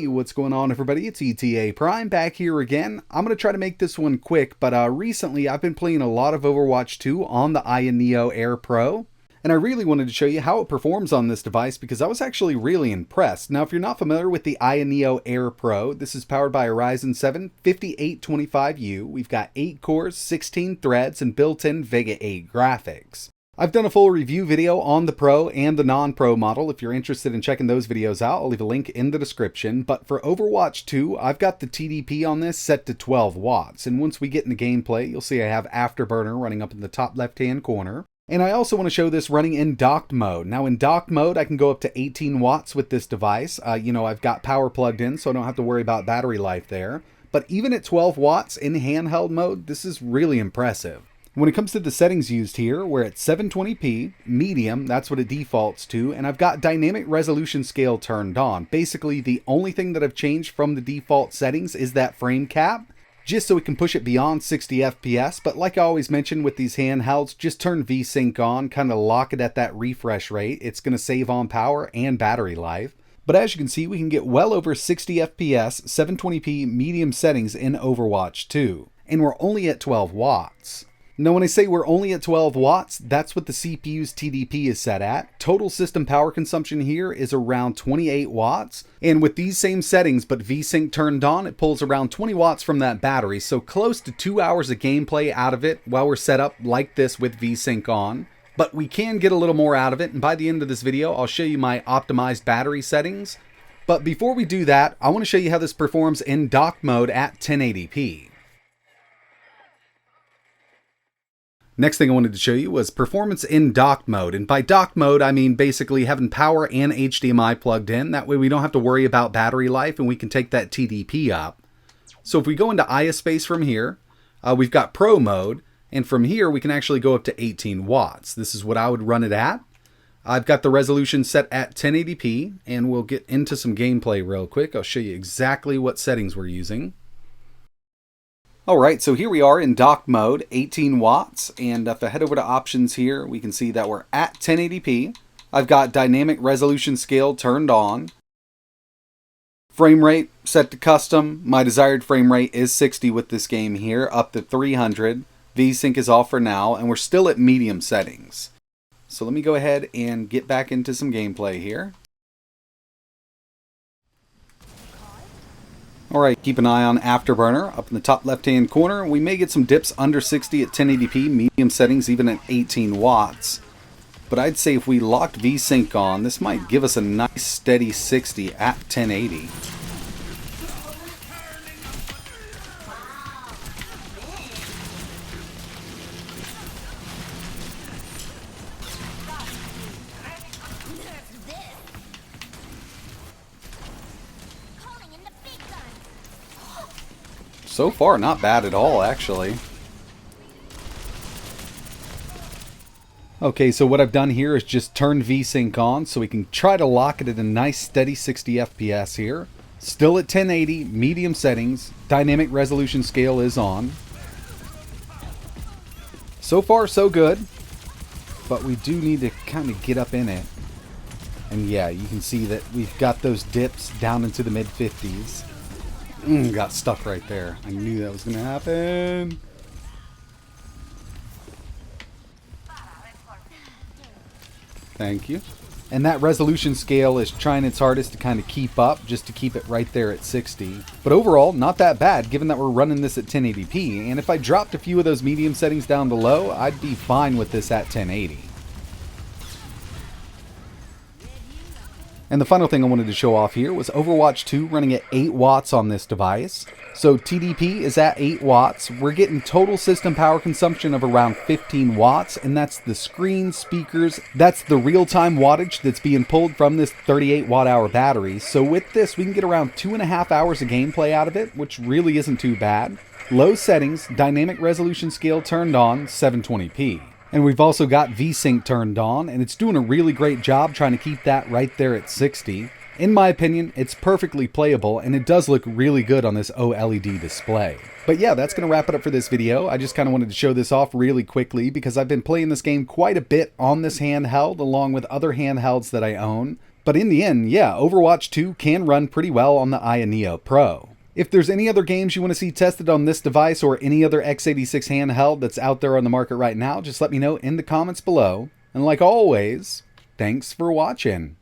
Hey, what's going on everybody? It's ETAPRIME back here again. I'm going to try to make this one quick, but recently I've been playing a lot of Overwatch 2 on the AYANEO Air Pro, and I really wanted to show you how it performs on this device because I was actually really impressed. Now, if you're not familiar with the AYANEO Air Pro, this is powered by a Ryzen 7 5825U. We've got 8 cores, 16 threads, and built-in Vega 8 graphics. I've done a full review video on the Pro and the non-Pro model. If you're interested in checking those videos out, I'll leave a link in the description. But for Overwatch 2, I've got the TDP on this set to 12 watts. And once we get into gameplay, you'll see I have Afterburner running up in the top left-hand corner. And I also want to show this running in docked mode. Now in docked mode, I can go up to 18 watts with this device. I've got power plugged in, so I don't have to worry about battery life there. But even at 12 watts in handheld mode, this is really impressive. When it comes to the settings used here, we're at 720p, medium, that's what it defaults to, and I've got dynamic resolution scale turned on. Basically, the only thing that I've changed from the default settings is that frame cap, just so we can push it beyond 60 FPS, but like I always mention with these handhelds, just turn VSync on, kind of lock it at that refresh rate. It's going to save on power and battery life. But as you can see, we can get well over 60 FPS, 720p medium settings in Overwatch 2, and we're only at 12 watts. Now when I say we're only at 12 watts, that's what the CPU's TDP is set at. Total system power consumption here is around 28 watts. And with these same settings, but VSync turned on, it pulls around 20 watts from that battery. So close to 2 hours of gameplay out of it while we're set up like this with VSync on. But we can get a little more out of it. And by the end of this video, I'll show you my optimized battery settings. But before we do that, I want to show you how this performs in dock mode at 1080p. Next thing I wanted to show you was performance in docked mode. And by docked mode, I mean basically having power and HDMI plugged in. That way we don't have to worry about battery life and we can take that TDP up. So if we go into ISpace from here, we've got Pro mode. And from here, we can actually go up to 18 watts. This is what I would run it at. I've got the resolution set at 1080p, and we'll get into some gameplay real quick. I'll show you exactly what settings we're using. Alright, so here we are in dock mode, 18 watts, and if I head over to options here, we can see that we're at 1080p. I've got dynamic resolution scale turned on. Frame rate set to custom. My desired frame rate is 60 with this game here, up to 300. VSync is off for now, and we're still at medium settings. So let me go ahead and get back into some gameplay here. Alright, keep an eye on Afterburner up in the top left hand corner. We may get some dips under 60 at 1080p, medium settings even at 18 watts. But I'd say if we locked VSync on, this might give us a nice steady 60 at 1080. So far, not bad at all, actually. Okay, so what I've done here is just turn VSync on so we can try to lock it at a nice steady 60 FPS here. Still at 1080, medium settings, dynamic resolution scale is on. So far, so good. But we do need to kind of get up in it. And yeah, you can see that we've got those dips down into the mid-50s. Got stuck right there. I knew that was going to happen. Thank you. And that resolution scale is trying its hardest to kind of keep up, just to keep it right there at 60. But overall, not that bad, given that we're running this at 1080p. And if I dropped a few of those medium settings down below, I'd be fine with this at 1080. And the final thing I wanted to show off here was Overwatch 2 running at 8 watts on this device. So TDP is at 8 watts. We're getting total system power consumption of around 15 watts, and that's the screen, speakers, that's the real-time wattage that's being pulled from this 38 watt-hour battery. So with this, we can get around 2.5 hours of gameplay out of it, which really isn't too bad. Low settings, dynamic resolution scale turned on, 720p. And we've also got VSync turned on, and it's doing a really great job trying to keep that right there at 60. In my opinion, it's perfectly playable, and it does look really good on this OLED display. But yeah, that's going to wrap it up for this video. I just kind of wanted to show this off really quickly because I've been playing this game quite a bit on this handheld, along with other handhelds that I own. But in the end, yeah, Overwatch 2 can run pretty well on the AYANEO Pro. If there's any other games you want to see tested on this device or any other x86 handheld that's out there on the market right now, just let me know in the comments below. And like always, thanks for watching.